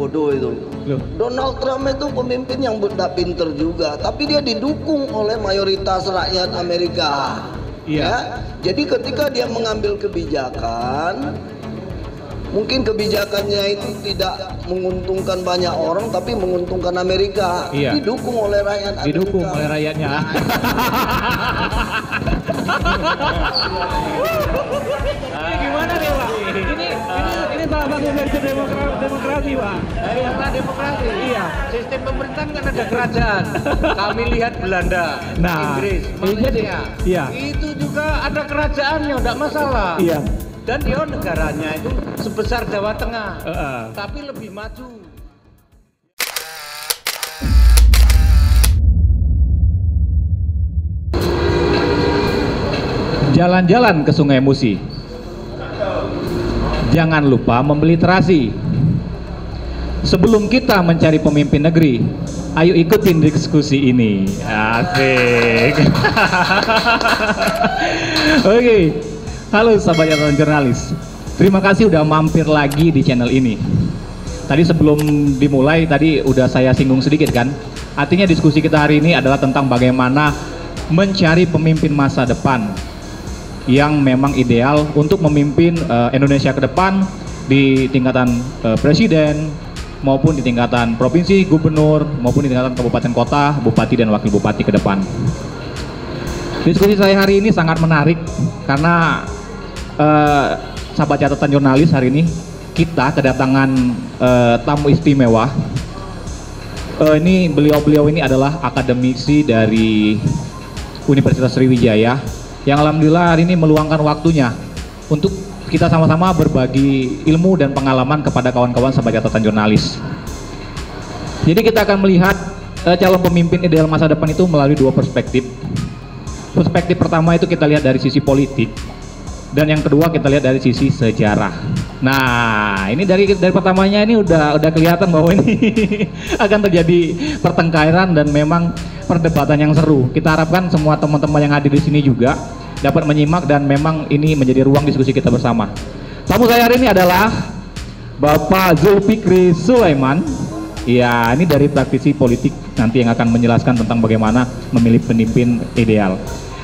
bodoh itu. Loh. Donald Trump itu pemimpin yang tidak pinter juga, tapi dia didukung oleh mayoritas rakyat Amerika. Iya. Ya? Jadi ketika dia mengambil kebijakan, mungkin kebijakannya itu tidak menguntungkan banyak orang, tapi menguntungkan Amerika. Iya. Didukung oleh rakyat Amerika. Didukung oleh rakyatnya. Gimana nih Pak? Ini salah satu versi demokrasi Pak. Karena demokrasi. Iya. Sistem pemerintahan kan ada kerajaan. Kami lihat Belanda, Nah, Inggris, jadi, Malaysia. iya. Itu juga ada kerajaannya, enggak masalah. Iya. Dan dia negaranya itu sebesar Jawa Tengah, Heeh. tapi lebih maju. Jalan-jalan ke Sungai Musi. Jangan lupa membeli terasi. Sebelum kita mencari pemimpin negeri, ayo ikutin diskusi ini. Asik. Oke. Halo sahabat catatan jurnalis. Terima kasih udah mampir lagi di channel ini. Tadi sebelum dimulai tadi udah saya singgung sedikit kan. Artinya diskusi kita hari ini adalah tentang bagaimana mencari pemimpin masa depan yang memang ideal untuk memimpin Indonesia ke depan di tingkatan presiden maupun di tingkatan provinsi, gubernur maupun di tingkatan kabupaten kota, bupati dan wakil bupati ke depan. Diskusi saya hari ini sangat menarik karena sahabat catatan jurnalis hari ini kita kedatangan tamu istimewa. Ini beliau ini adalah akademisi dari Universitas Sriwijaya yang alhamdulillah hari ini meluangkan waktunya untuk kita sama-sama berbagi ilmu dan pengalaman kepada kawan-kawan sahabat catatan jurnalis. Jadi kita akan melihat calon pemimpin ideal masa depan itu melalui dua perspektif. Perspektif pertama itu kita lihat dari sisi politik, dan yang kedua kita lihat dari sisi sejarah. Nah, ini dari pertamanya ini udah kelihatan bahwa ini akan terjadi pertengkaran dan memang perdebatan yang seru. Kita harapkan semua teman-teman yang hadir di sini juga dapat menyimak dan memang ini menjadi ruang diskusi kita bersama. Tamu saya hari ini adalah Bapak Zulfikri Sulaiman. Ya, ini dari praktisi politik nanti yang akan menjelaskan tentang bagaimana memilih pemimpin ideal.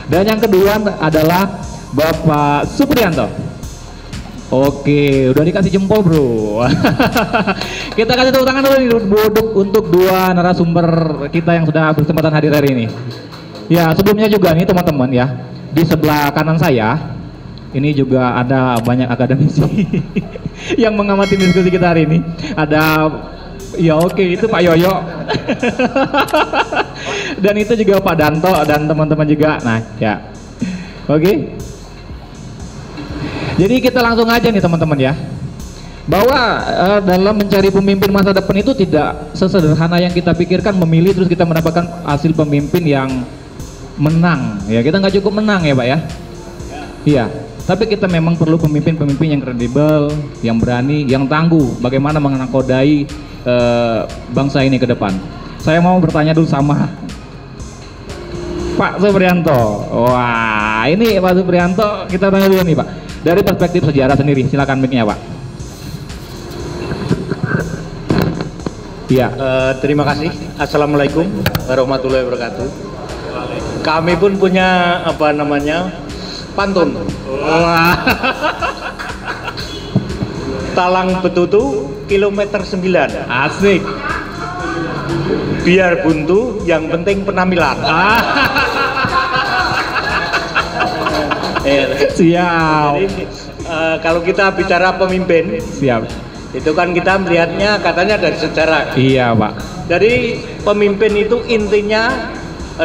Dan yang kedua adalah Bapak Supriyanto. Oke, udah dikasih jempol bro. Kita kasih tepuk tangan dulu nih untuk dua narasumber kita yang sudah berkesempatan hadir hari ini. Ya, sebelumnya juga nih teman-teman ya, di sebelah kanan saya ini juga ada banyak akademisi yang mengamati diskusi kita hari ini. Ada, ya oke, itu Pak Yoyo. Dan itu juga Pak Danto dan teman-teman juga. Nah, ya. Oke. Jadi kita langsung aja nih teman-teman ya, bahwa dalam mencari pemimpin masa depan itu tidak sesederhana yang kita pikirkan memilih terus kita mendapatkan hasil pemimpin yang menang. Ya, kita nggak cukup menang ya Pak ya. Iya, tapi kita memang perlu pemimpin-pemimpin yang kredibel, yang berani, yang tangguh. Bagaimana menakodai bangsa ini ke depan. Saya mau bertanya dulu sama Pak Supriyanto. Wah, ini Pak Supriyanto, kita tanya dulu nih Pak. Dari perspektif sejarah sendiri, silakan mic-nya Pak. Iya. Terima kasih. Assalamualaikum warahmatullahi wabarakatuh. Kami pun punya pantun. Wah. Talang betutu kilometer 9. Asik. Biar buntu, yang penting penampilan. Siap. Jadi, kalau kita bicara pemimpin, Siap. itu kan kita melihatnya katanya dari sejarah. Iya Pak. Dari pemimpin itu intinya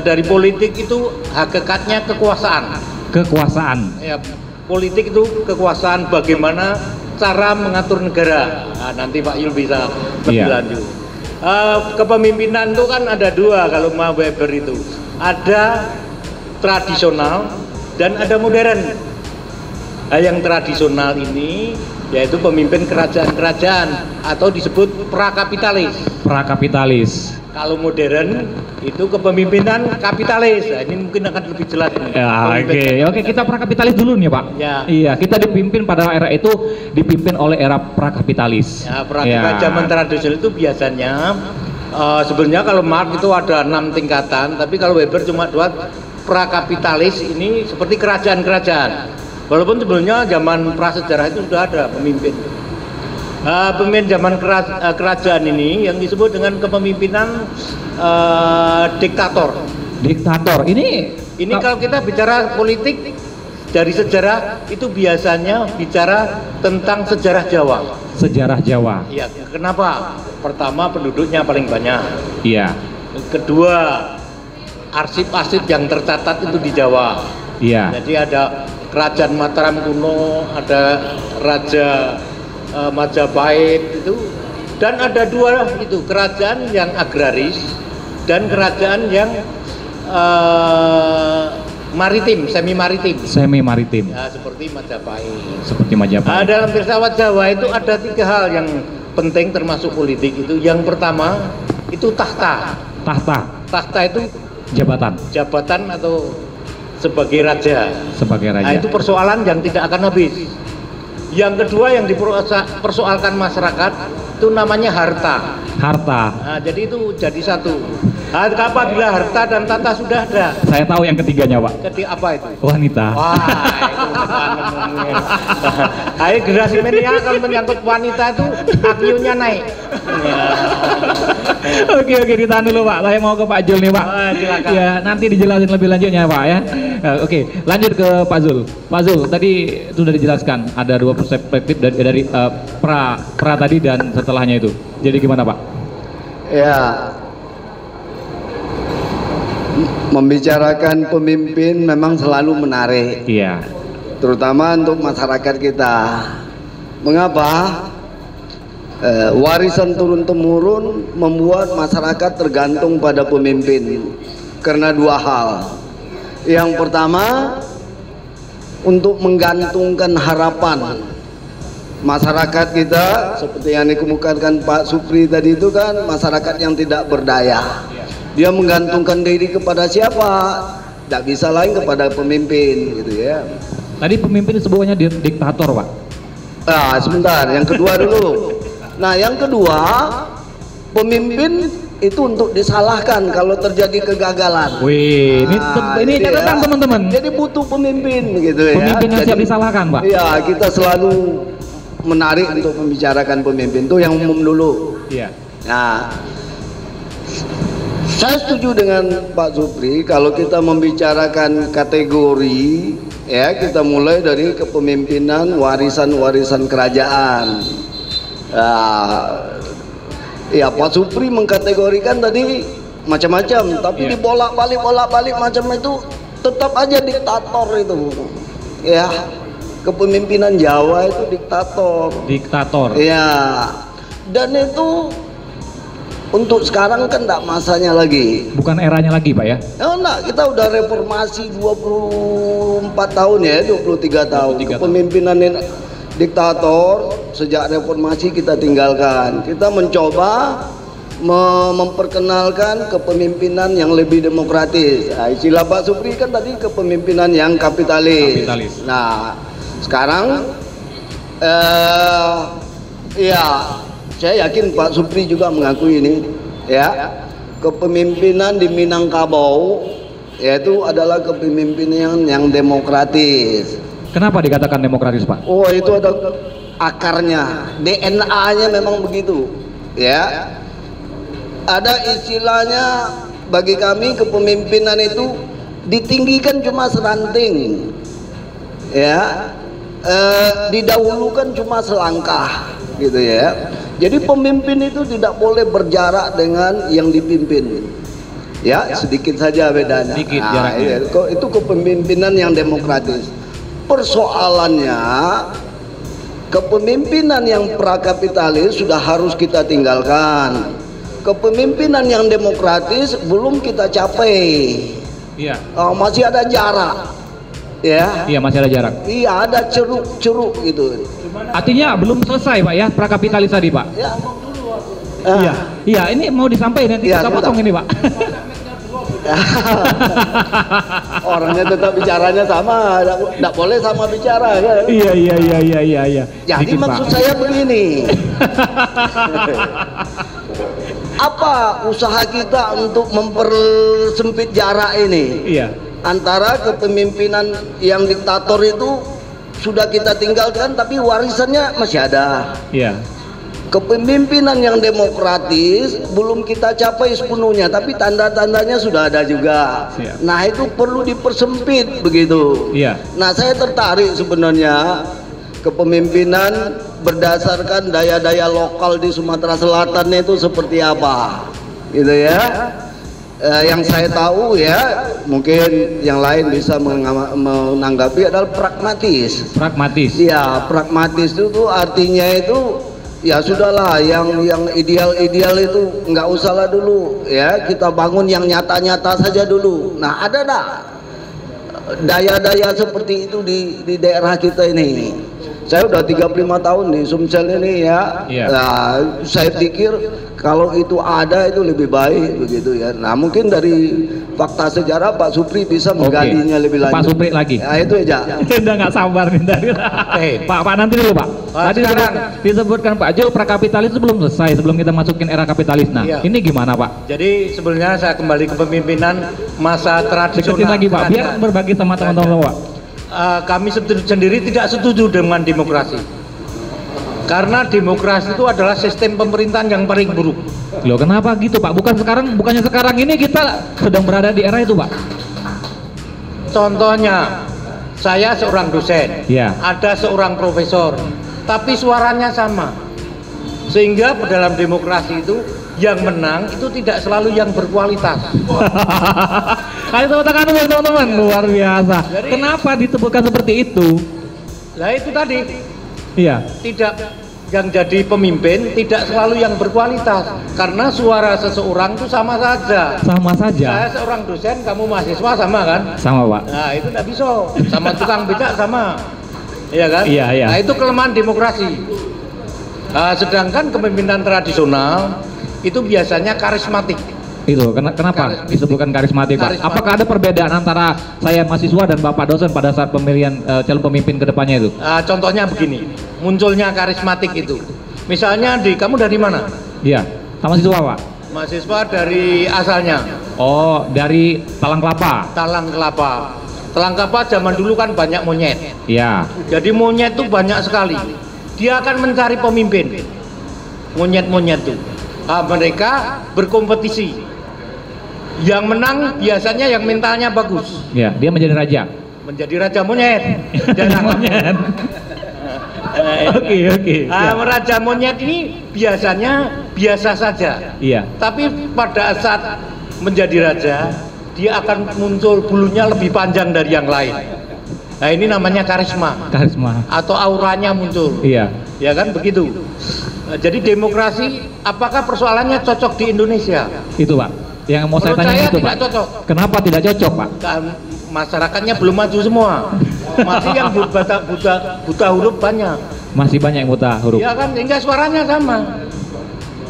dari politik itu hakikatnya kekuasaan. Kekuasaan. Ya, politik itu kekuasaan, bagaimana cara mengatur negara. Nah, nanti Pak Yul bisa lebih lanjut. Kepemimpinan itu kan ada dua kalau mau Weber itu. Ada tradisional dan ada modern. Nah, yang tradisional ini yaitu pemimpin kerajaan-kerajaan atau disebut prakapitalis. Prakapitalis. Kalau modern itu kepemimpinan kapitalis. Nah, ini mungkin akan lebih jelas ini. Ya, oke, kita prakapitalis dulu nih Pak. Ya. Iya, kita dipimpin pada era itu dipimpin oleh era prakapitalis. Ya, prakapitalis zaman tradisional itu biasanya sebenarnya kalau Marx itu ada 6 tingkatan, tapi kalau Weber cuma 2. Prakapitalis ini seperti kerajaan-kerajaan. Walaupun sebelumnya zaman prasejarah itu sudah ada pemimpin. Pemimpin zaman kerajaan ini yang disebut dengan kepemimpinan diktator. Diktator. Ini Kalau kita bicara politik dari sejarah itu biasanya bicara tentang sejarah Jawa. Sejarah Jawa. Iya, kenapa? Pertama penduduknya paling banyak. Iya. Kedua, arsip-arsip yang tercatat itu di Jawa. Iya. Jadi ada Kerajaan Mataram kuno, ada Raja Majapahit itu, dan ada 2 itu, kerajaan yang agraris dan kerajaan yang maritim, semi maritim. Semi maritim. Ya, seperti Majapahit. Seperti Majapahit. Dalam filsafat Jawa itu ada 3 hal yang penting termasuk politik itu. Yang pertama itu tahta. Tahta. Tahta itu jabatan atau sebagai raja. Sebagai raja. Nah, itu persoalan yang tidak akan habis. Yang kedua yang dipersoalkan masyarakat itu namanya harta. Harta. Nah, jadi itu jadi satu. Nah, apabila harta dan tata sudah ada. Saya tahu yang ketiganya Pak. Apa itu? Wanita. Wah, itu ngomongin. Ayo generasi milenial kalau menyangkut wanita itu IQ-nya naik. Oke, ditahan dulu Pak. Saya mau ke Pak Jul nih Pak. Silakan. Ya, nanti dijelasin lebih lanjutnya Pak ya. Oke, lanjut ke Pak Zul. Pak Zul, tadi sudah dijelaskan ada 2 perspektif dari pra tadi dan setelahnya itu. Jadi gimana Pak? Ya, membicarakan pemimpin memang selalu menarik. Iya. Terutama untuk masyarakat kita. Mengapa? Warisan turun-temurun membuat masyarakat tergantung pada pemimpin karena 2 hal. Yang pertama, untuk menggantungkan harapan masyarakat kita, seperti yang dikemukakan Pak Supri tadi itu kan masyarakat yang tidak berdaya. Dia menggantungkan diri kepada siapa? Tidak bisa lain kepada pemimpin, gitu ya. Tadi pemimpin disebutnya diktator Pak. Nah, sebentar, yang kedua dulu. Nah, yang kedua, pemimpin itu untuk disalahkan kalau terjadi kegagalan. Wih, ini catatan ya, teman-teman. Jadi butuh pemimpin, gitu ya. Pemimpin yang siap disalahkan, Pak. Iya, kita selalu menarik untuk membicarakan pemimpin. Itu yang umum dulu. Iya. Nah, saya setuju dengan Pak Supri kalau kita membicarakan kategori, ya kita mulai dari kepemimpinan warisan-warisan kerajaan. Ya Pak Supri mengkategorikan tadi macam-macam, tapi dibolak-balik macam itu tetap aja diktator itu. Ya, kepemimpinan Jawa itu diktator. Diktator. Ya, dan itu untuk sekarang kan enggak masanya lagi. Bukan eranya lagi Pak ya? Oh enggak, kita udah reformasi 24 tahun ya, 23 tahun. Kepemimpinan diktator sejak reformasi kita tinggalkan. Kita mencoba memperkenalkan kepemimpinan yang lebih demokratis. Nah, istilah Pak Supri kan tadi kepemimpinan yang kapitalis. Nah, sekarang ya saya yakin Pak Supri juga mengakui ini, ya, kepemimpinan di Minangkabau yaitu adalah kepemimpinan yang demokratis. Kenapa dikatakan demokratis Pak? Oh, itu ada akarnya, DNA-nya memang begitu, ya. Ada istilahnya bagi kami kepemimpinan itu ditinggikan cuma seranting, ya, didahulukan cuma selangkah, gitu ya. Jadi pemimpin itu tidak boleh berjarak dengan yang dipimpin, ya, sedikit saja bedanya. Sedikit nah, jaraknya. itu kepemimpinan yang demokratis. Persoalannya kepemimpinan yang prakapitalis sudah harus kita tinggalkan. Kepemimpinan yang demokratis belum kita capai. Iya. Masih ada jarak. Ya. Iya, masih ada jarak. Iya, ada ceruk-ceruk gitu. Artinya belum selesai Pak ya, prakapitalis tadi Pak. Ya. Iya. Iya, ini mau disampaikan nanti Ya, kita potong ini Pak. Orangnya tetap bicaranya sama, tidak boleh sama bicara kan? Iya. Jadi Dikit, maksud Pak. saya begini, apa usaha kita untuk mempersempit jarak ini Iya. antara kepemimpinan yang diktator itu sudah kita tinggalkan tapi warisannya masih ada. Iya. Kepemimpinan yang demokratis belum kita capai sepenuhnya, tapi tanda-tandanya sudah ada juga. Siap. Nah itu perlu dipersempit begitu. Iya. Nah saya tertarik sebenarnya kepemimpinan berdasarkan daya-daya lokal di Sumatera Selatan itu seperti apa, gitu ya. Yang saya tahu ya, mungkin yang lain bisa menanggapi adalah pragmatis. Pragmatis. Iya, pragmatis itu tuh artinya itu ya sudahlah, yang ideal itu nggak usah lah dulu ya, kita bangun yang nyata-nyata saja dulu. Nah ada dah daya-daya seperti itu di daerah kita ini. Saya udah 35 tahun di Sumsel ini ya. Iya. Nah, saya pikir kalau itu ada itu lebih baik begitu ya. Nah mungkin dari fakta sejarah Pak Supri bisa menggalinya lebih lanjut. Pak Supri lagi. Nah itu aja. Udah nggak sabar nih tadi. Pak nanti dulu Pak. Tadi sekarang disebutkan Pak Jul prakapitalis itu belum selesai sebelum kita masukin era kapitalis. Nah Iya. ini gimana Pak? Jadi sebenarnya saya kembali ke pemimpinan masa tradisional. Deketin lagi Pak, biar berbagi sama teman-teman Pak. Kami sendiri tidak setuju dengan demokrasi. Karena demokrasi itu adalah sistem pemerintahan yang paling buruk. Loh kenapa gitu Pak? Bukannya sekarang ini kita sedang berada di era itu Pak? Contohnya, saya seorang dosen, Iya. ada seorang profesor, tapi suaranya sama. Sehingga dalam demokrasi itu yang menang itu tidak selalu yang berkualitas. Ayo tepuk tangan dulu teman-teman, luar biasa. Jadi- Kenapa disebutkan seperti itu? Nah itu tadi, Iya. tidak yang jadi pemimpin tidak selalu yang berkualitas, karena suara seseorang itu sama saja. Sama saja. Saya seorang dosen, kamu mahasiswa sama kan? Sama Pak. Nah itu tidak bisa, sama tukang becak sama, iya kan? Iya. Nah itu kelemahan demokrasi. Sedangkan kepemimpinan tradisional itu biasanya karismatik. Itu kenapa disebutkan karismatik Pak? Karismatik. Apakah ada perbedaan antara saya mahasiswa dan Bapak dosen pada saat pemilihan calon pemimpin kedepannya itu? Contohnya begini, munculnya karismatik itu. Misalnya kamu dari mana? Iya, sama mahasiswa Pak. Mahasiswa dari asalnya Oh, dari Talang Kelapa. Talang Kelapa. Talang Kelapa zaman dulu kan banyak monyet. Iya. Jadi monyet itu banyak sekali. Dia akan mencari pemimpin. Monyet-monyet itu. Mereka berkompetisi. Yang menang biasanya yang mentalnya bagus. Iya, dia menjadi raja. Menjadi raja monyet. Jangan Monyet. Oke. Siap. Raja monyet ini biasanya biasa saja. Iya. Tapi pada saat menjadi raja, dia akan muncul bulunya lebih panjang dari yang lain. Nah ini namanya karisma Karisma. atau auranya muncul. Iya. Ya kan begitu. Jadi demokrasi, apakah persoalannya cocok di Indonesia? Itu Pak. Yang mau saya Menurut tanya saya itu tidak Pak. cocok. Kenapa tidak cocok Pak? Kan masyarakatnya belum maju semua. Masih yang buta huruf banyak. Masih banyak yang buta huruf. Ya kan, sehingga suaranya sama.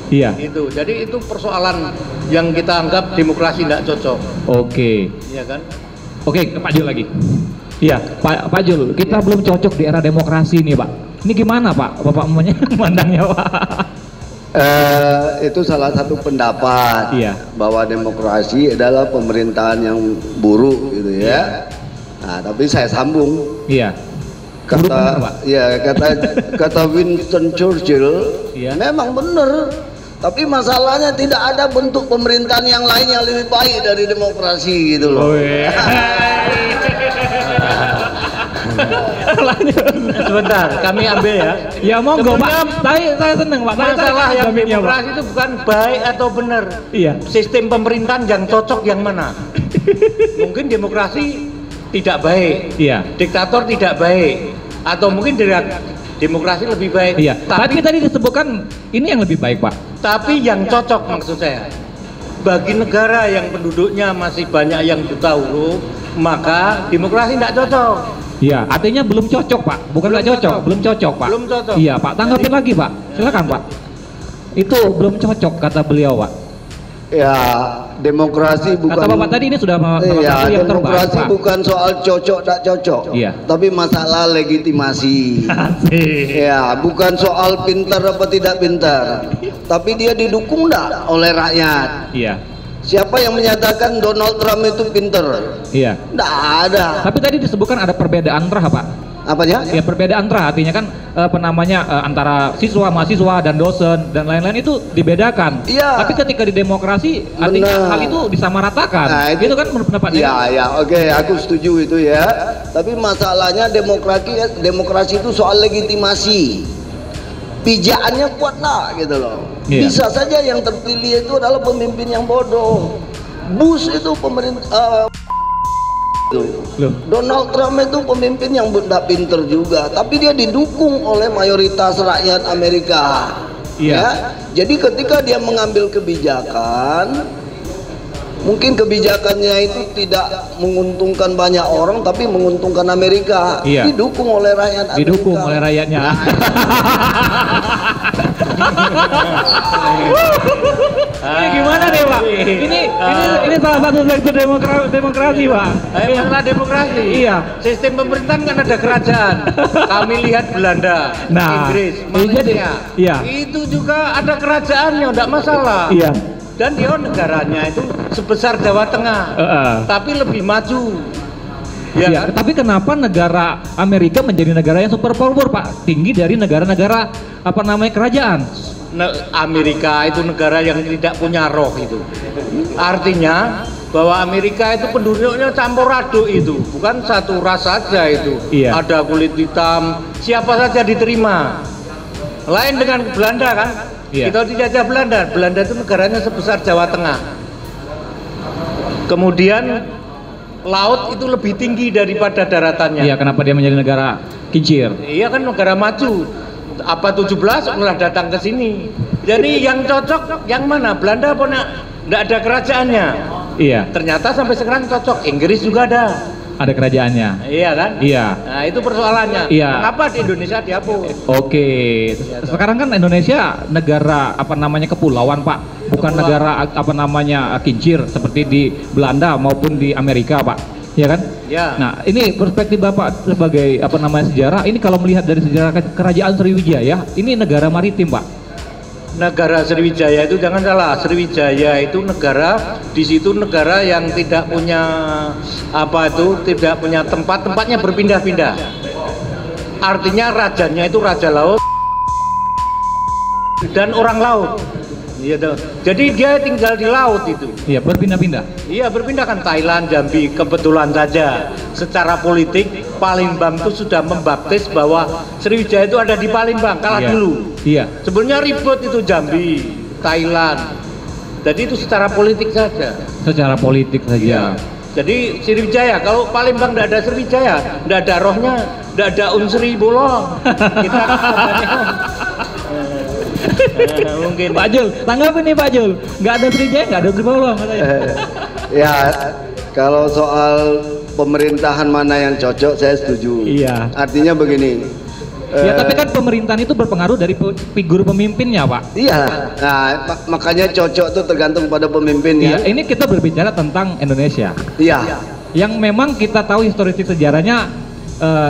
Iya. Itu. Jadi itu persoalan yang kita anggap demokrasi tidak cocok. Oke. Ya kan? Oke, ke Pak Jul lagi. Iya, Pak Jul, kita belum cocok di era demokrasi nih Pak. Ini gimana Pak? Bapak memandangnya Pak? Itu salah satu pendapat. Iya. Bahwa demokrasi adalah pemerintahan yang buruk gitu ya. Nah, tapi saya sambung. Iya. Buruk bener, Pak? Kata Winston Churchill, Iya. memang benar. Tapi masalahnya tidak ada bentuk pemerintahan yang lain yang lebih baik dari demokrasi gitu loh. Oh, iya. Lanjut. Sebentar, kami ambil ya. Ya monggo Sebenarnya Pak. Saya seneng Pak. Masalah yang Jaminnya, Pak. demokrasi itu bukan baik atau benar. Iya. Sistem pemerintahan yang cocok yang mana? Mungkin demokrasi tidak baik, Iya. diktator tidak baik, atau mungkin demokrasi lebih baik. Iya. Tapi Tadi disebutkan ini yang lebih baik Pak. tapi yang cocok maksud saya. Bagi negara yang penduduknya masih banyak yang buta huruf, maka demokrasi tidak cocok. Iya. Artinya belum cocok Pak. Bukan Belum nggak cocok, cocok. belum cocok Pak. Belum cocok. Iya Pak. Tanggapin lagi Pak. Silakan Pak. Itu belum cocok kata beliau Pak. Ya, demokrasi bukan. Kata Bapak tadi ini sudah ya, yang demokrasi terbaik, bukan soal cocok tak cocok. Iya. Tapi masalah legitimasi. Ya, bukan soal pintar apa tidak pintar. Tapi dia didukung enggak oleh rakyat. Iya. Siapa yang menyatakan Donald Trump itu pintar? Iya. Enggak ada. Tapi tadi disebutkan ada perbedaan terah, Pak. Apanya? Ya, perbedaan terah artinya kan antara siswa, mahasiswa dan dosen dan lain-lain itu dibedakan. Iya. Tapi ketika di demokrasi artinya Benar. hal itu disamaratakan. Nah, itu kan menurut pendapatnya. Ya, ya, oke, aku setuju itu ya. Tapi masalahnya demokrasi itu soal legitimasi. Pijaannya kuat lah gitu loh. Iya. Bisa saja yang terpilih itu adalah pemimpin yang bodoh. Bush itu pemerintah. Loh. Donald Trump itu pemimpin yang tidak pinter juga, tapi dia didukung oleh mayoritas rakyat Amerika. Iya. Ya? Jadi ketika dia mengambil kebijakan, mungkin kebijakannya itu tidak menguntungkan banyak orang, tapi menguntungkan Amerika. Iya. Didukung oleh rakyat Amerika. Didukung oleh rakyatnya. Ini gimana nih, Pak? Ini salah satu sektor demokrasi, Pak. Masalah demokrasi. Iya. Sistem pemerintahan kan ada kerajaan. Kami lihat Belanda, Nah, Inggris, jadi, Malaysia. iya. Itu juga ada kerajaannya, enggak masalah. Iya. Dan dia negaranya itu sebesar Jawa Tengah, tapi lebih maju. Ya, Ya, kan? tapi kenapa negara Amerika menjadi negara yang superpower, Pak? Tinggi dari negara-negara kerajaan. Amerika itu negara yang tidak punya roh itu. Artinya bahwa Amerika itu penduduknya campur aduk itu, bukan satu ras saja itu. Iya. Ada kulit hitam, siapa saja diterima. Lain dengan Belanda kan? Iya. Kita dijajah Belanda. Belanda itu negaranya sebesar Jawa Tengah. Kemudian laut itu lebih tinggi daripada daratannya. Iya, kenapa dia menjadi negara kincir? Iya kan negara maju. Apa 17 malah datang ke sini. Jadi yang cocok yang mana? Belanda apa enggak ada kerajaannya. Iya. Ternyata sampai sekarang cocok. Inggris juga ada. Ada kerajaannya. Iya kan? Iya. Nah, itu persoalannya. Iya. Kenapa di Indonesia dihapus? Oke. Sekarang kan Indonesia negara kepulauan, Pak. Bukan negara kincir seperti di Belanda maupun di Amerika, Pak. Ya kan? Ya. Nah, ini perspektif Bapak sebagai sejarah. Ini kalau melihat dari sejarah kerajaan Sriwijaya, ini negara maritim, Pak. Negara Sriwijaya itu jangan salah. Sriwijaya itu negara, di situ negara yang tidak punya tidak punya tempatnya berpindah-pindah. Artinya rajanya itu raja laut dan orang laut. Iya tuh. Jadi dia tinggal di laut itu. Iya, berpindah-pindah. Iya, berpindah kan Thailand, Jambi, kebetulan saja. Secara politik Palembang itu sudah membaptis bahwa Sriwijaya itu ada di Palembang, kalah Iya. dulu. Iya. Sebenarnya ribut itu Jambi, Thailand. Jadi itu secara politik saja. Secara politik saja. Iya. Jadi Sriwijaya, kalau Palembang tidak ada Sriwijaya, tidak ada rohnya, tidak ada unsri bolong. Kita mungkin Pak Jul, tanggapin nih Pak Jul. Nggak ada Sriwijaya, nggak ada unsri bolong. Ya, kalau soal pemerintahan mana yang cocok, saya setuju. Iya. Artinya begini. Ya, tapi kan pemerintahan itu berpengaruh dari figur pemimpinnya, Pak. Iya. Nah, makanya cocok tuh tergantung pada pemimpin ya. Iya, ini kita berbicara tentang Indonesia. Iya. Yang memang kita tahu historis sejarahnya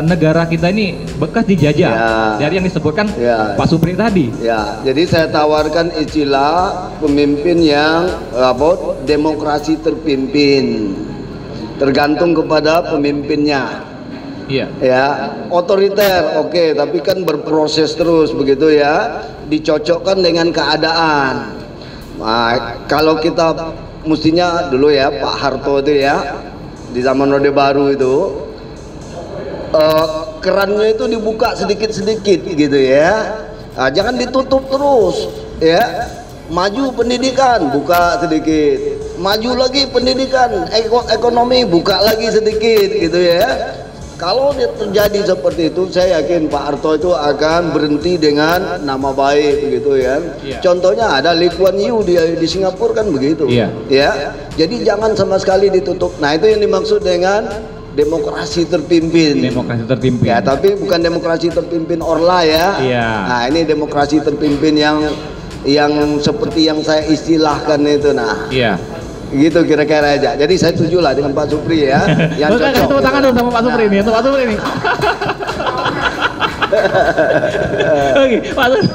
negara kita ini bekas dijajah. Ya. Dari yang disebutkan Ya. Pak Supri tadi. Ya, jadi saya tawarkan istilah pemimpin yang demokrasi terpimpin. Tergantung kepada pemimpinnya. Iya. Ya, otoriter, oke, tapi kan berproses terus begitu ya, dicocokkan dengan keadaan. Nah, kalau kita mestinya dulu ya Pak Harto itu ya, di zaman Orde Baru itu kerannya itu dibuka sedikit-sedikit gitu ya. Nah, jangan ditutup terus ya. Maju pendidikan, buka sedikit. Maju lagi pendidikan, ekonomi, buka lagi sedikit gitu ya. Kalau terjadi seperti itu, saya yakin Pak Harto itu akan berhenti dengan nama baik begitu ya. Iya. Contohnya ada Lee Kuan Yew di Singapura kan begitu. Iya. Ya. Jadi jangan sama sekali ditutup. Nah, itu yang dimaksud dengan demokrasi terpimpin. Demokrasi terpimpin. Ya, tapi bukan demokrasi terpimpin Orla ya. Iya. Nah, ini demokrasi terpimpin yang yang seperti yang saya istilahkan itu. Nah, Iya. gitu kira-kira aja. Jadi saya setuju lah dengan Pak Supri ya. Yang Bukan, cocok. tepuk tangan dong sama Pak Supri nih, untuk Pak Supri nih. Oke, Pak Supri.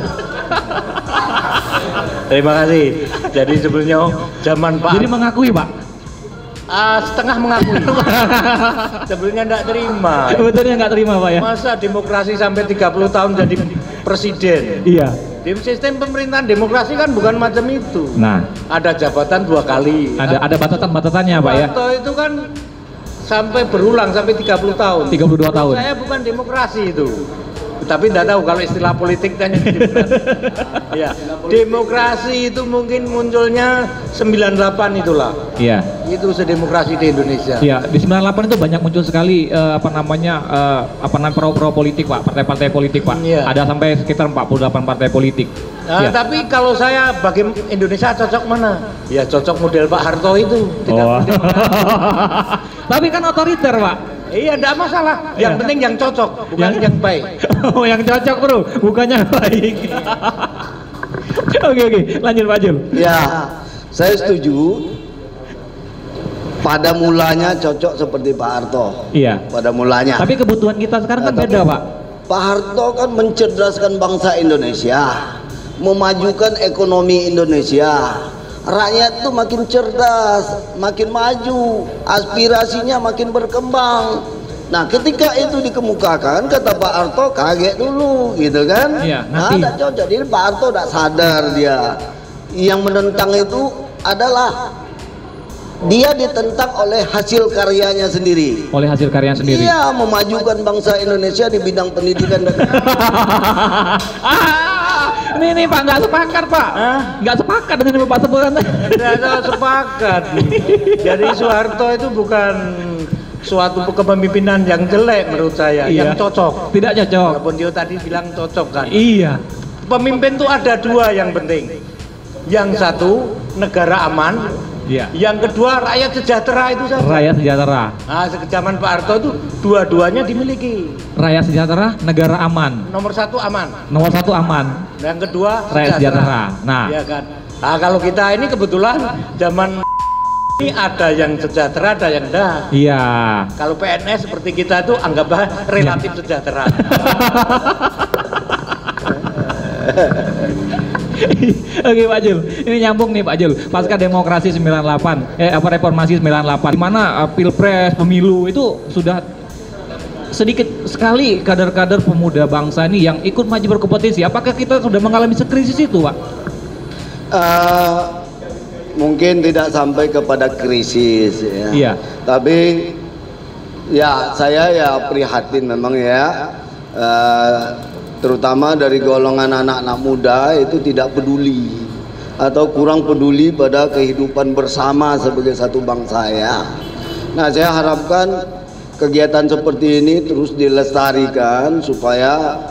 Terima kasih. Jadi sebenarnya zaman Pak Jadi mengakui, Pak. setengah mengakui. Sebenarnya enggak terima. Sebetulnya nggak terima, Pak ya. Masa demokrasi sampai 30 tahun jadi presiden? Iya. Di sistem pemerintahan demokrasi kan bukan macam itu. Nah, Ada jabatan 2 kali. ada batasan-batasannya, Pak ya. Atau itu kan sampai berulang sampai 30 tahun. 32 tahun. Saya bukan demokrasi itu. Tapi tidak tahu kalau istilah politik tanya demokrasi. Ya, demokrasi itu mungkin munculnya 98 itulah. Iya. Itu sedemokrasi di Indonesia. Iya, di 98 itu banyak muncul sekali pro politik, Pak, partai-partai politik, Pak. Iya. Ada sampai sekitar 48 partai politik. Nah, Iya. tapi kalau saya bagi Indonesia cocok mana? Ya cocok model Pak Harto itu. Tidak Oh. model Tapi kan otoriter, Pak. Iya, tidak masalah. Yang Iya. penting yang cocok, bukan Yang- yang baik. Oh, yang cocok, Bro, bukannya baik. Oke, lanjut Pak Jul. Ya, saya setuju. Pada mulanya cocok seperti Pak Harto. Iya. Pada mulanya. Tapi kebutuhan kita sekarang kan Tapi beda, Pak. Pak Harto kan mencerdaskan bangsa Indonesia, memajukan ekonomi Indonesia. Rakyat tuh makin cerdas, makin maju, aspirasinya makin berkembang. Nah, ketika itu dikemukakan, kata Pak Harto kaget dulu, gitu kan? Iya, Nah, nanti. tidak cocok. Jadi Pak Harto tidak sadar dia. Yang menentang itu adalah dia ditentang oleh hasil karyanya sendiri. Oleh hasil karyanya sendiri. Iya, memajukan bangsa Indonesia di bidang pendidikan dan Ini Pak, nggak sepakat, Pak. Hah? Nggak sepakat dengan Bapak sebutan. Tidak ada sepakat. Jadi Soeharto itu bukan suatu kepemimpinan yang jelek menurut saya, Iya. yang cocok. Tidak cocok. Walaupun dia tadi bilang cocok kan. Iya. Pemimpin itu ada 2 yang penting. Yang satu negara aman, Iya. yang kedua rakyat sejahtera itu saja. Rakyat sejahtera. Nah, zaman Pak Harto itu dua-duanya dimiliki. Rakyat sejahtera, negara aman. Nomor 1 aman, Nomor 1 aman. yang kedua Rakyat sejahtera. Nah. ya kan. Nah, kalau kita ini kebetulan zaman ini ada yang sejahtera, ada yang enggak. Iya. Kalau PNS seperti kita tuh anggaplah relatif sejahtera. Oke Pak Jul, ini nyambung nih Pak Jul. Pasca demokrasi 98, reformasi 98, di mana pilpres, pemilu itu sudah sedikit sekali kader-kader pemuda bangsa ini yang ikut maju berkompetisi. Apakah kita sudah mengalami krisis itu, Pak? mungkin tidak sampai kepada krisis ya. Iya. Tapi ya saya ya prihatin memang ya. Terutama dari golongan anak-anak muda itu tidak peduli atau kurang peduli pada kehidupan bersama sebagai satu bangsa ya. Nah, saya harapkan kegiatan seperti ini terus dilestarikan supaya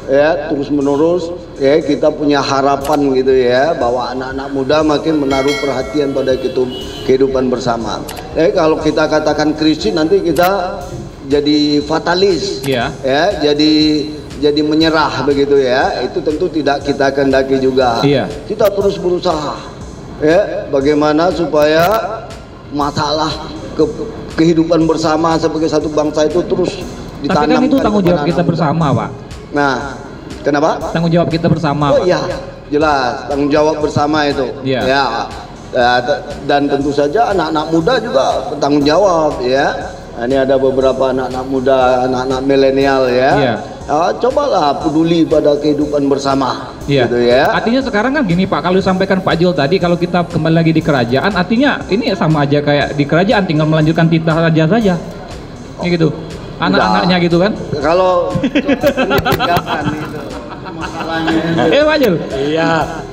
ya terus menerus ya kita punya harapan gitu ya bahwa anak-anak muda makin menaruh perhatian pada kehidupan bersama. Kalau kita katakan krisis nanti kita jadi fatalis, Iya. ya jadi menyerah begitu ya. Itu tentu tidak kita kehendaki juga. Iya. Kita terus berusaha ya bagaimana supaya masalah kehidupan bersama sebagai satu bangsa itu terus Tapi ditanamkan. kan itu tanggung jawab kepada kita anak muda. bersama, Pak. Nah, kenapa? Tanggung jawab kita bersama, Oh Pak. iya, jelas tanggung jawab bersama itu. Iya. Ya, dan tentu saja anak-anak muda juga bertanggung jawab ya. Nah, ini ada beberapa anak-anak muda, anak-anak milenial ya. Iya. Cobalah peduli pada kehidupan bersama. Iya. Gitu ya. Artinya sekarang kan gini Pak, kalau disampaikan Pak Jul tadi, kalau kita kembali lagi di kerajaan, artinya ini sama aja kayak di kerajaan, tinggal melanjutkan titah raja saja. Ini gitu. Anak-anaknya gitu kan? Kalau ini tindakan itu masalahnya. Pak Jul. Iya.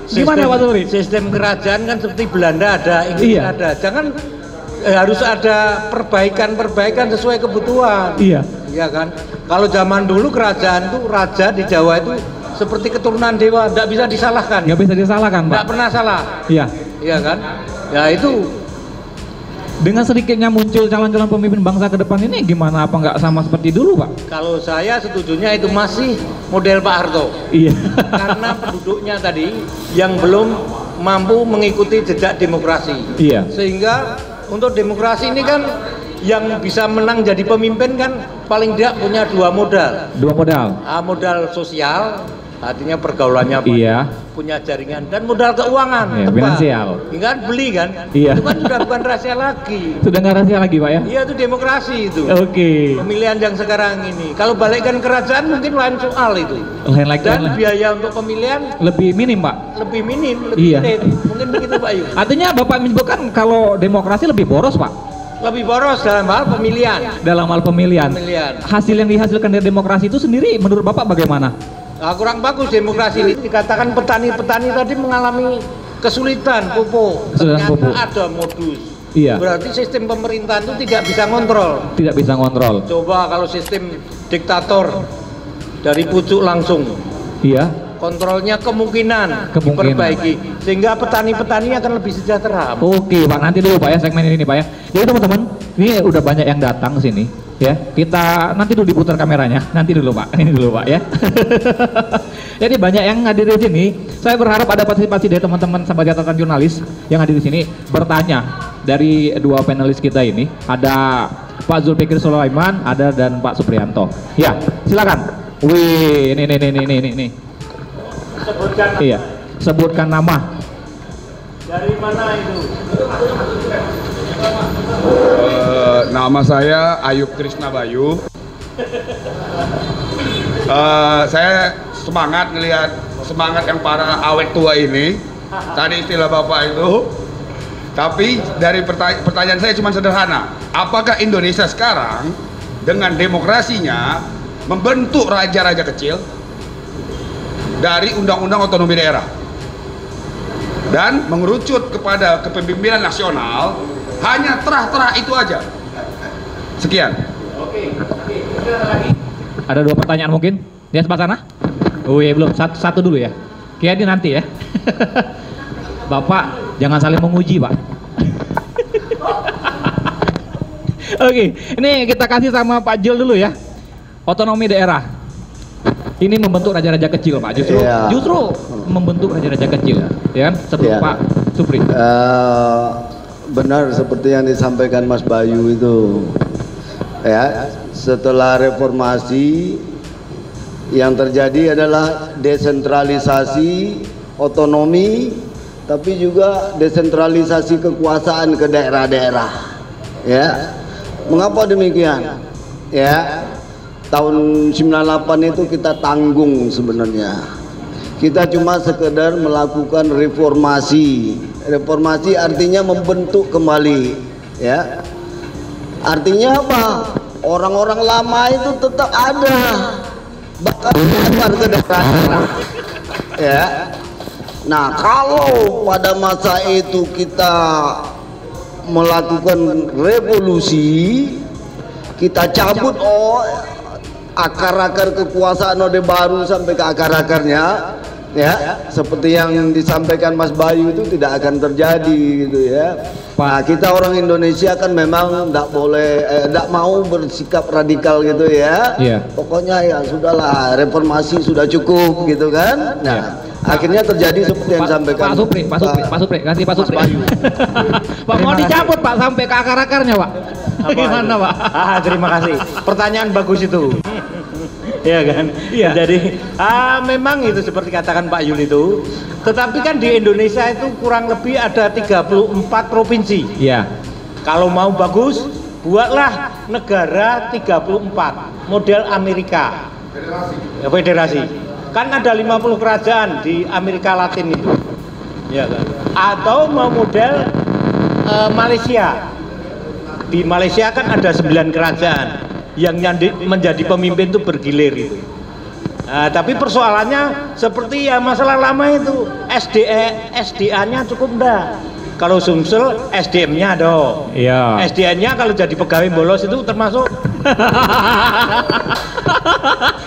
Gimana, Pak Supri? Sistem kerajaan kan seperti Belanda ada, Inggris Iya. ada. Jangan harus ada perbaikan sesuai kebutuhan. Iya. Iya kan? Kalau zaman dulu kerajaan tuh raja di Jawa itu seperti keturunan dewa, tidak bisa disalahkan. Nggak bisa disalahkan, Tidak Pak. pernah salah. Iya. Iya kan? Ya itu Dengan sedikitnya muncul calon-calon pemimpin bangsa ke depan ini gimana, apa nggak sama seperti dulu Pak? Kalau saya setujunya itu masih model Pak Harto. Iya. Karena penduduknya tadi yang belum mampu mengikuti jejak demokrasi. Iya. Sehingga untuk demokrasi ini kan yang bisa menang jadi pemimpin kan paling tidak punya dua modal. Dua modal. Modal sosial, artinya pergaulannya apa? Iya. Punya jaringan, dan modal keuangan. Iya, tepat. finansial. Hingga beli kan? Iya. Itu kan sudah bukan rahasia lagi. Sudah nggak rahasia lagi Pak ya? Iya, itu demokrasi itu. Oke. Pemilihan yang sekarang ini. Kalau balikkan kerajaan mungkin lain soal itu. Lain lagi. Dan biaya untuk pemilihan lebih minim Pak. lebih minim, lebih Iya. minim. Mungkin begitu Pak Yu. Artinya Bapak menyebutkan kalau demokrasi lebih boros Pak Lebih boros dalam hal pemilihan. dalam hal pemilihan. Pemilihan. Hasil yang dihasilkan dari demokrasi itu sendiri menurut Bapak bagaimana? Kurang bagus demokrasi ini. Dikatakan petani-petani tadi mengalami kesulitan pupuk. Kesulitan Ternyata pupuk. ada modus. Iya. Berarti sistem pemerintahan itu tidak bisa kontrol. Tidak bisa ngontrol. Coba kalau sistem diktator dari pucuk langsung, Iya. kontrolnya kemungkinan diperbaiki sehingga petani-petani akan lebih sejahtera. Oke Pak, nanti dulu Pak ya segmen ini Pak ya. Jadi teman-teman, ini udah banyak yang datang ke sini ya. Kita nanti dulu diputar kameranya. Nanti dulu Pak. Ini dulu Pak ya. Jadi banyak yang hadir di sini. Saya berharap ada partisipasi dari teman-teman sahabat catatan jurnalis yang hadir di sini bertanya dari dua panelis kita ini. Ada Pak Zulfikir Sulaiman, ada dan Pak Supriyanto. Ya, silakan. Wih, ini. Sebutkan Iya, sebutkan nama. dari mana itu? Nama saya Ayub Trisna Bayu. Saya semangat ngelihat semangat yang para awet tua ini. Tadi istilah Bapak itu. Tapi dari pertanyaan saya cuma sederhana. Apakah Indonesia sekarang dengan demokrasinya membentuk raja-raja kecil dari undang-undang otonomi daerah dan mengerucut kepada kepemimpinan nasional hanya terah-terah itu aja? Sekian. Oke. Ada lagi? Ada dua pertanyaan mungkin? Di sebelah sana? Oh iya belum, satu dulu ya. Kayaknya nanti ya. Bapak jangan saling menguji Pak. Oke, ini kita kasih sama Pak Jul dulu ya. Otonomi daerah. Ini membentuk raja-raja kecil Pak. Justru membentuk raja-raja kecil, ya kan? Sebelum Pak Supri. Benar seperti yang disampaikan Mas Bayu itu. Ya, setelah reformasi yang terjadi adalah desentralisasi otonomi, tapi juga desentralisasi kekuasaan ke daerah-daerah. Ya, mengapa demikian? Ya, tahun 98 itu kita tanggung sebenarnya. Kita cuma sekedar melakukan reformasi. Reformasi artinya membentuk kembali, ya. Artinya apa? Orang-orang lama itu tetap ada, bahkan keluar ke daerah. Ya. Nah, kalau pada masa itu kita melakukan revolusi, kita cabut akar-akar kekuasaan Orde Baru sampai ke akar-akarnya, ya, seperti yang disampaikan Mas Bayu itu tidak akan terjadi gitu ya. Nah, kita orang Indonesia kan memang tidak boleh, tidak mau bersikap radikal gitu ya. Pokoknya ya sudahlah, reformasi sudah cukup gitu kan. Nah, akhirnya terjadi seperti yang disampaikan Pak Supri, kasih Pak Supri. Pak mau dicabut Pak sampai ke akar-akarnya Pak. Gimana Pak? Terima kasih. Pertanyaan bagus itu. Iya kan? Iya. Jadi memang itu seperti katakan Pak Yul itu. Tetapi kan di Indonesia itu kurang lebih ada 34 provinsi. Iya. Kalau mau bagus, buatlah negara 34 model Amerika. Federasi. Kan ada 50 kerajaan di Amerika Latin itu. Ya kan? Atau mau model Malaysia. Di Malaysia kan ada 9 kerajaan yang menjadi pemimpin itu bergilir itu. Tapi persoalannya seperti ya masalah lama itu, SDA-nya cukup enggak. Kalau Sumsel SDM-nya ada. Iya. SDN-nya kalau jadi pegawai bolos itu termasuk.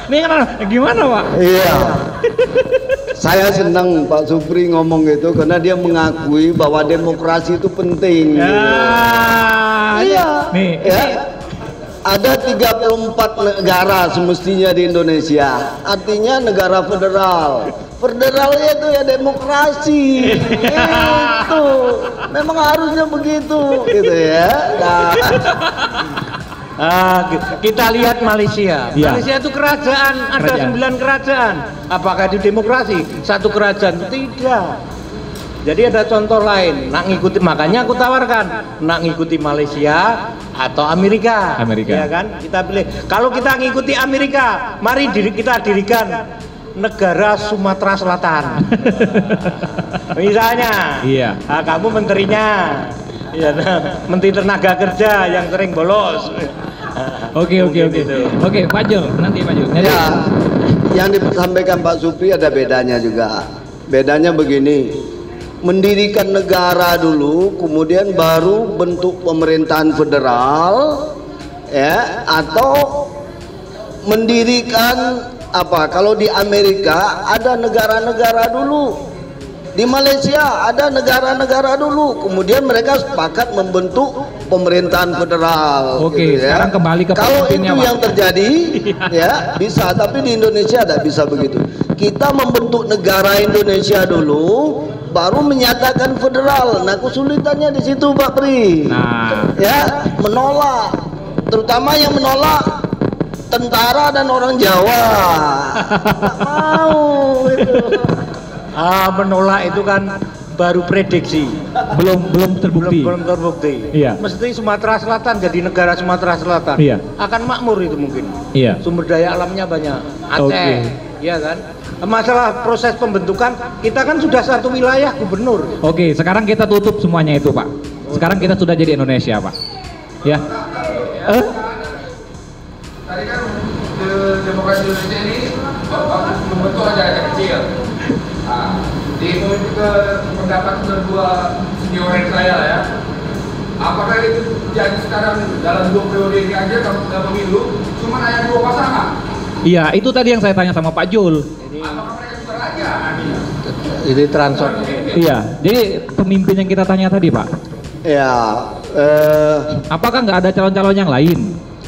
Ini kan gimana Pak? Iya. Saya senang Pak Supri ngomong gitu karena dia mengakui bahwa demokrasi itu penting. Ya. aja. Iya. Nih, Ya. Ada 34 negara semestinya di Indonesia. Artinya negara federal. Federalnya itu ya demokrasi. Itu. Memang harusnya begitu, gitu ya. Nah. Kita lihat Malaysia. Ya. Malaysia itu kerajaan, ada 9 kerajaan. Apakah itu demokrasi? Satu kerajaan? Tidak. Jadi ada contoh lain. Nak ngikuti, makanya aku tawarkan, nak ngikuti Malaysia atau Amerika. Ya kan? Kita pilih. Kalau kita ngikuti Amerika, mari kita dirikan negara Sumatera Selatan. Misalnya. Iya. Kamu menterinya. Iya, Menteri Tenaga Kerja yang sering bolos. Oke, Pak Jul, nanti Pak Jul. Ya, yang disampaikan Pak Supri ada bedanya juga. Bedanya begini, mendirikan negara dulu, kemudian baru bentuk pemerintahan federal, ya, atau mendirikan apa? Kalau di Amerika ada negara-negara dulu. Di Malaysia ada negara-negara dulu, kemudian mereka sepakat membentuk pemerintahan federal. Oke, gitu, sekarang kembali ke kalau itu pemimpinnya, Pak. yang terjadi, ya bisa. Tapi di Indonesia tidak bisa begitu. Kita membentuk negara Indonesia dulu, baru menyatakan federal. Nah, kesulitannya di situ, Pak Pri. Nah, Ya, menolak, terutama yang menolak tentara dan orang Jawa. Nggak mau itu. Menolak itu kan baru prediksi, belum terbukti. belum terbukti. Iya. Mesti Sumatera Selatan jadi negara Sumatera Selatan. Iya. Akan makmur itu mungkin. Iya. Sumber daya alamnya banyak. Aceh, Oke. iya kan? Masalah proses pembentukan, kita kan sudah satu wilayah gubernur. Oke, sekarang kita tutup semuanya itu, Pak. Sekarang kita sudah jadi Indonesia, Pak. Ya. Tadi kan demokrasi Indonesia ini membentuk raja kecil. Nah, di pendapat kedua senioren saya lah ya. Apakah itu jadi sekarang dalam 2 periode ini aja kalau sudah pemilu cuma hanya 2 pasangan? Iya, itu tadi yang saya tanya sama Pak Jul. Apakah mereka juga raja? Ini transfer. Iya, jadi pemimpin yang kita tanya tadi, Pak. Ya, Apakah nggak ada calon-calon yang lain?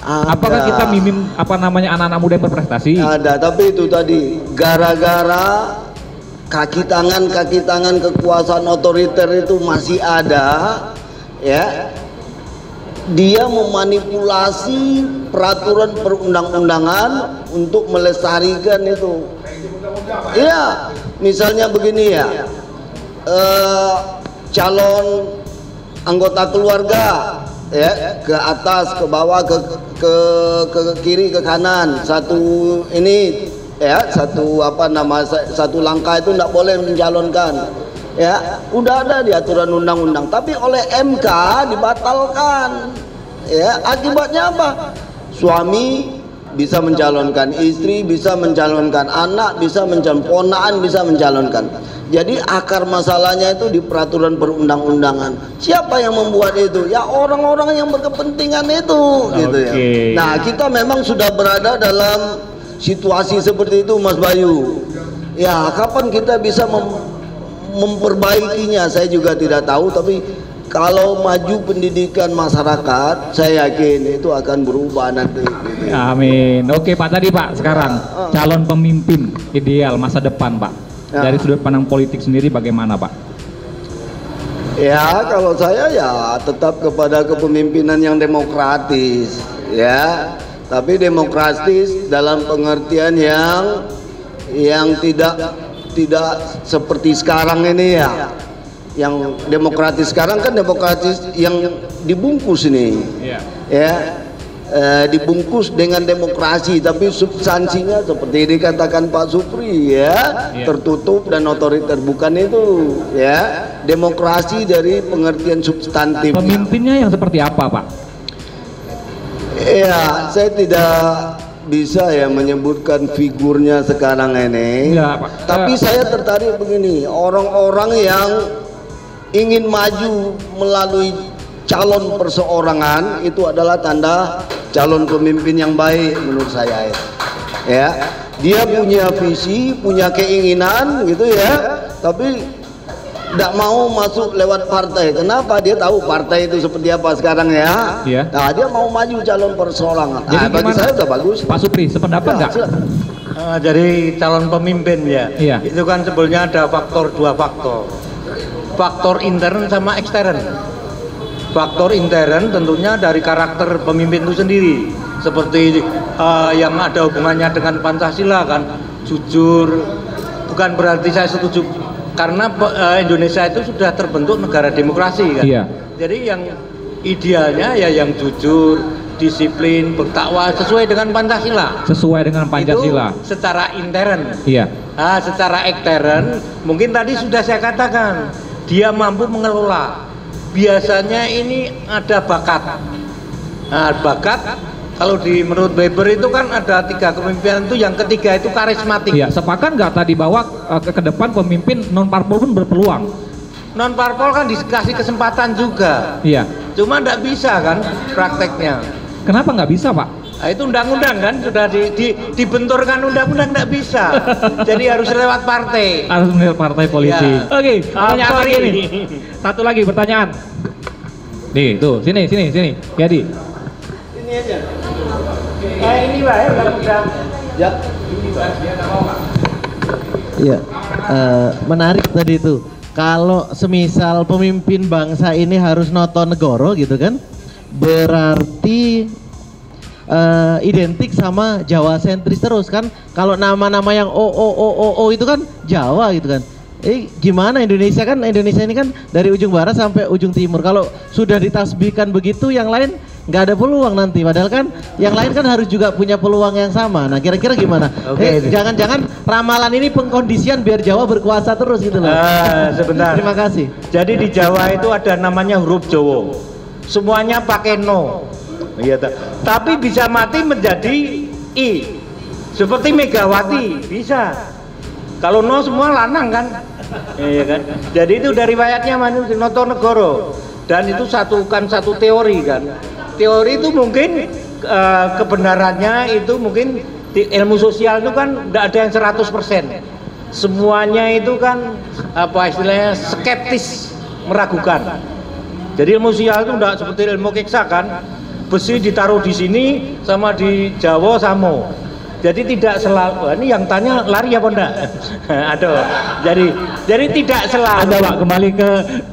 Apakah kita minim anak-anak muda yang berprestasi? ada, tapi itu tadi gara-gara kaki tangan kekuasaan otoriter itu masih ada, ya. Dia memanipulasi peraturan perundang-undangan untuk melestarikan itu. Iya, misalnya begini ya, calon anggota keluarga, ya, ke atas, ke bawah, ke kiri, ke kanan, satu ini, ya, satu langkah itu tidak boleh mencalonkan, ya, udah ada di aturan undang-undang, tapi oleh MK dibatalkan, ya. Akibatnya apa? Suami bisa mencalonkan, istri bisa mencalonkan, anak bisa mencalonkan, ponakan bisa mencalonkan. Jadi akar masalahnya itu di peraturan perundang-undangan. Siapa yang membuat itu? Ya orang-orang yang berkepentingan itu, gitu ya. Nah, kita memang sudah berada dalam situasi seperti itu, Mas Bayu. Ya, kapan kita bisa memperbaikinya? Saya juga tidak tahu, tapi kalau maju pendidikan masyarakat, saya yakin itu akan berubah nanti. Gitu. Amin. Oke, Pak, tadi Pak, sekarang calon pemimpin ideal masa depan, Pak. Dari sudut pandang politik sendiri bagaimana, Pak? Ya, kalau saya ya tetap kepada kepemimpinan yang demokratis, ya. Tapi demokratis dalam pengertian yang tidak seperti sekarang ini ya. Yang demokratis sekarang kan demokratis yang dibungkus ini, ya, dibungkus dengan demokrasi, tapi substansinya seperti dikatakan Pak Supri, ya, tertutup dan otoriter. Bukan itu, ya, demokrasi dari pengertian substantif. Pemimpinnya yang seperti apa, Pak? Ya, saya tidak bisa ya menyebutkan figurnya sekarang ini. Ya, Pak. Tapi saya tertarik begini, orang-orang yang ingin maju melalui calon perseorangan itu adalah tanda calon pemimpin yang baik menurut saya, ya. Dia punya visi, punya keinginan gitu ya, tapi tidak mau masuk lewat partai. Kenapa? Dia tahu partai itu seperti apa sekarang ya. Iya. Nah, dia mau maju calon perseorangan. Jadi Nah, bagi gimana? saya udah bagus. Pak Supri, sependapat Ya, nggak? silakan. Jadi calon pemimpin ya, Iya. itu kan sebenarnya ada dua faktor, faktor intern sama ekstern. Faktor intern tentunya dari karakter pemimpin itu sendiri, seperti yang ada hubungannya dengan Pancasila kan, jujur. Bukan berarti saya setuju, karena Indonesia itu sudah terbentuk negara demokrasi kan. Iya. Jadi yang idealnya ya yang jujur, disiplin, bertakwa sesuai dengan Pancasila. Sesuai dengan Pancasila. Itu secara intern. Iya. Nah, secara ekstern mungkin tadi sudah saya katakan, dia mampu mengelola. Biasanya ini ada bakat. Nah, bakat kalau menurut Weber itu kan ada 3 kepemimpinan itu, yang ketiga itu karismatik. Iya, sepakat nggak tadi bahwa ke depan pemimpin non parpol pun berpeluang? Non parpol kan dikasih kesempatan juga. Iya. Cuma nggak bisa kan prakteknya. Kenapa nggak bisa, Pak? Nah, itu undang-undang kan sudah dibenturkan undang-undang, nggak bisa. Jadi harus lewat partai. Harus melihat partai politik. Ya. Oke, pertanyaan sorry. lagi nih. Satu lagi pertanyaan. Nih, tuh, sini. Yadi. Ini aja. Ini Pak ya, udah. Ya. Iya, menarik tadi itu. Kalau semisal pemimpin bangsa ini harus noto negoro gitu kan, berarti identik sama Jawa sentris terus kan. Kalau nama-nama yang o itu kan Jawa gitu kan. Gimana Indonesia kan, Indonesia ini kan dari ujung barat sampai ujung timur. Kalau sudah ditasbihkan begitu, yang lain nggak ada peluang nanti. Padahal kan yang lain kan harus juga punya peluang yang sama. Nah, kira-kira gimana? Jangan-jangan ramalan ini pengkondisian biar Jawa berkuasa terus gitu loh. Sebentar. Terima kasih. Jadi di Jawa itu ada namanya huruf Jawa. Semuanya pakai no. Iya, tapi bisa mati menjadi i. Seperti Megawati bisa. Kalau no semua lanang kan. Iya kan? Jadi itu dari riwayatnya Noto Negoro. Dan itu satu teori kan. Teori itu mungkin kebenarannya itu mungkin di ilmu sosial itu kan tidak ada yang 100%. Semuanya itu kan apa istilahnya skeptis, meragukan. Jadi ilmu sosial itu tidak seperti ilmu keksa kan. Besi ditaruh di sini sama di Jawa sama. Jadi tidak selalu, ini yang tanya lari apa enggak? Aduh. Jadi tidak selalu. Anda Pak kembali ke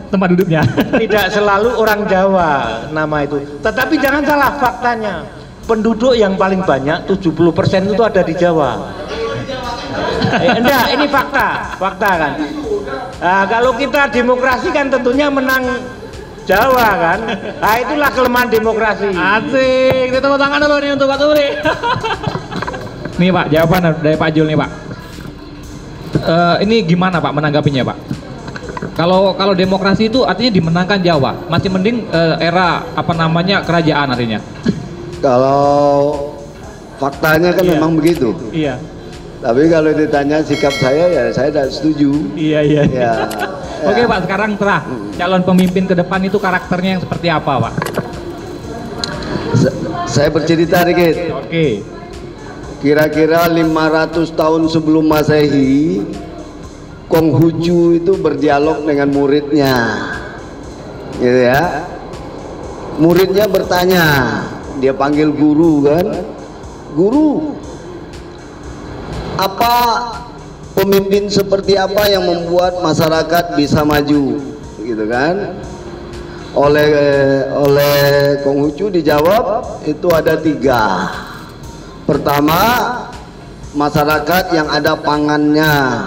tempat duduknya. Tidak selalu orang Jawa nama itu. Tetapi jangan salah faktanya. Penduduk yang paling banyak 70% itu ada di Jawa. Enggak, ini fakta kan. Nah, kalau kita demokrasi kan tentunya menang Jawa kan. Nah, itulah kelemahan demokrasi. Asik, kita tepuk tangan dulu nih untuk Pak Supri. Nih Pak, jawaban dari Pak Jul nih Pak. Ini gimana Pak menanggapinya Pak? Kalau demokrasi itu artinya dimenangkan Jawa, masih mending era kerajaan artinya. Kalau faktanya kan memang begitu. Iya. Tapi kalau ditanya sikap saya ya saya tidak setuju. Iya. Ya. Oke Pak, sekarang calon pemimpin ke depan itu karakternya yang seperti apa Pak? Saya bercerita dikit. Oke. Kira-kira 500 tahun sebelum Masehi, Konghucu itu berdialog dengan muridnya, gitu ya. Muridnya bertanya, dia panggil guru kan, guru, apa pemimpin seperti apa yang membuat masyarakat bisa maju, gitu kan? Oleh Konghucu dijawab itu ada 3. Pertama, masyarakat yang ada pangannya,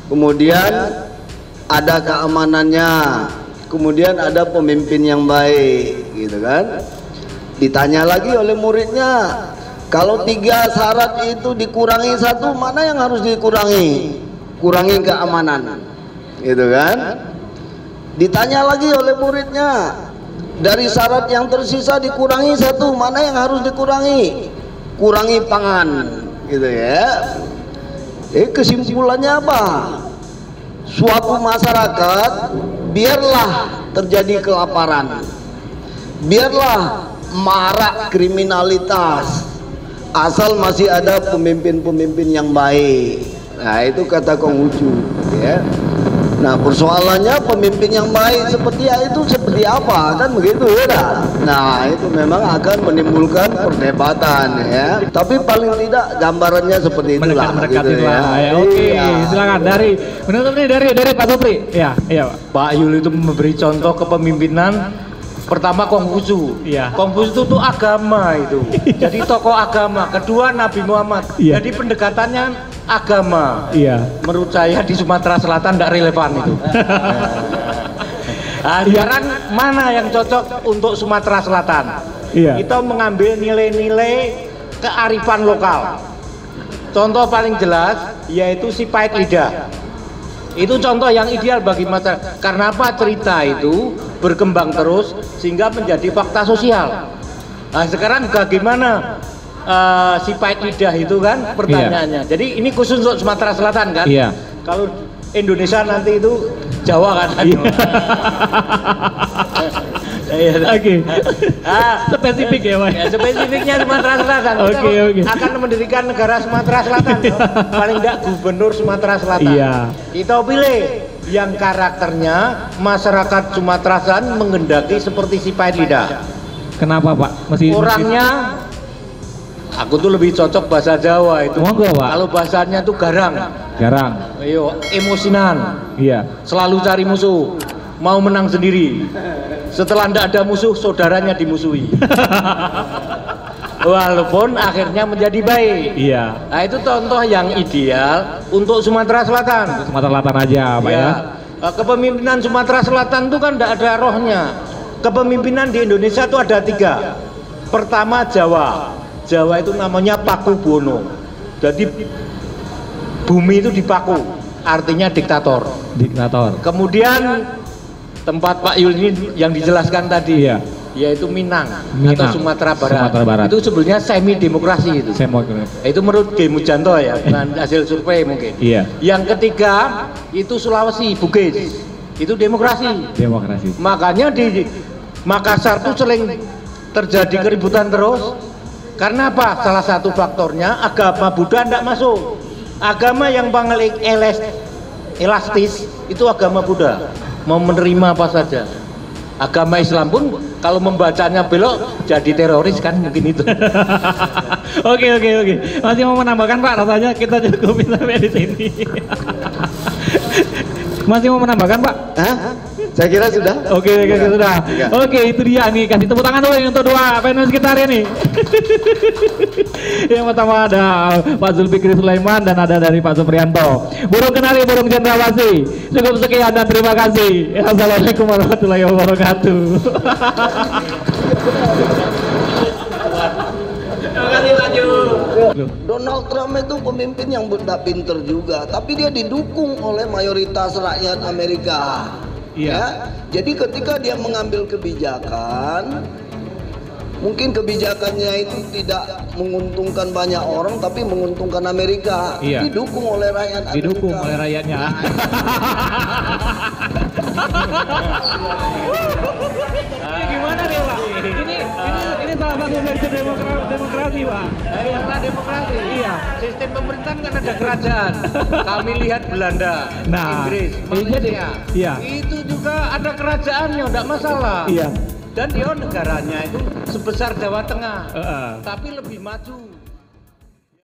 kemudian ada keamanannya, kemudian ada pemimpin yang baik, gitu kan. Ditanya lagi oleh muridnya, kalau 3 syarat itu dikurangi 1, mana yang harus dikurangi? Kurangi keamanan, gitu kan. Ditanya lagi oleh muridnya, dari syarat yang tersisa dikurangi 1, mana yang harus dikurangi? Kurangi pangan, gitu ya. Kesimpulannya apa? Suatu masyarakat biarlah terjadi kelaparan, biarlah marak kriminalitas, asal masih ada pemimpin-pemimpin yang baik. Nah, itu kata Konghucu, ya. Nah, persoalannya pemimpin yang baik seperti itu seperti apa, kan begitu ya dah. Nah, itu memang akan menimbulkan perdebatan ya. Tapi paling tidak gambarannya seperti itulah. Mendekati gitu lah. ya. Oke, Iya. silakan dari menutup nih dari Pak Supri. Iya, iya Pak. Pak Yul itu memberi contoh kepemimpinan. Pertama Konghucu. Iya. Konghucu itu agama itu. Jadi tokoh agama. Kedua Nabi Muhammad. Iya. Jadi pendekatannya agama. Iya. Menurut saya di Sumatera Selatan tidak relevan itu. Nah, sekarang mana yang cocok untuk Sumatera Selatan? Iya. Kita mengambil nilai-nilai kearifan lokal. Contoh paling jelas yaitu si pahit lidah. Itu contoh yang ideal bagi masyarakat. Karena apa? Cerita itu berkembang terus sehingga menjadi fakta sosial. Nah, sekarang bagaimana si pahit lidah itu kan pertanyaannya. Jadi ini khusus untuk Sumatera Selatan kan? Iya. Kalau Indonesia nanti itu Jawa kan? Oke. Spesifik ya, Pak. Ya, spesifiknya Sumatera Selatan. Oke. Akan mendirikan negara Sumatera Selatan. Paling tidak gubernur Sumatera Selatan. Iya. Kita pilih yang karakternya masyarakat Sumatera Selatan menghendaki seperti si pahit lidah. Kenapa Pak? Orangnya aku tuh lebih cocok bahasa Jawa itu. Monggo, Pak. Kalau bahasanya tuh garang. Garang. Ayo, emosinan. Iya. Selalu cari musuh. Mau menang sendiri. Setelah tidak ada musuh, saudaranya dimusuhi. Walaupun akhirnya menjadi baik. Iya. Nah, itu contoh yang ideal untuk Sumatera Selatan. Sumatera Selatan aja, Pak ya. Kepemimpinan Sumatera Selatan itu kan tidak ada rohnya. Kepemimpinan di Indonesia itu ada 3. Pertama Jawa. Jawa itu namanya Paku Bono. Jadi bumi itu dipaku, artinya diktator. Diktator. Kemudian tempat Pak Yul ini yang dijelaskan tadi, Iya. yaitu Minang Minang, atau Sumatera Barat. Sumatera Barat. Itu sebenarnya semi demokrasi itu. Saya mau Itu menurut G. Mujanto ya, dengan hasil survei mungkin. Iya. Yang ketiga itu Sulawesi, Bugis. Itu demokrasi. Demokrasi. Makanya di Makassar tuh sering terjadi keributan terus. Karena apa? Salah satu faktornya agama Buddha tidak masuk. Agama yang paling elastis itu agama Buddha. Mau menerima apa saja. Agama Islam pun kalau membacanya belok jadi teroris kan mungkin itu. Oke. Masih mau menambahkan Pak? Rasanya kita cukupin sampai di sini. Masih mau menambahkan Pak? Hah? Saya kira sudah. Oke, sudah. Tiga. Oke, itu dia nih. Kasih tepuk tangan dulu untuk 2 panelis kita hari ini. Yang pertama ada Pak Zulfikri Sulaiman dan ada dari Pak Supriyanto. Burung kenari, burung cendrawasih. Cukup sekian dan terima kasih. Assalamualaikum warahmatullahi wabarakatuh. Terima kasih lanjut. Donald Trump itu pemimpin yang tidak pinter juga, tapi dia didukung oleh mayoritas rakyat Amerika. Iya. Ya? Jadi ketika dia mengambil kebijakan, mungkin kebijakannya itu tidak menguntungkan banyak orang, tapi menguntungkan Amerika. Iya. Didukung oleh rakyat Amerika. Didukung oleh rakyatnya. Gimana nih Pak? Ini salah satu dari demokrasi Pak. Karena demokrasi. Iya. Sistem pemerintahan kan ada kerajaan. Kami lihat Belanda, Nah, Inggris, iya, Malaysia. iya. Itu juga ada kerajaannya, tidak masalah. Iya. Dan dia negaranya itu sebesar Jawa Tengah, Heeh. tapi lebih maju.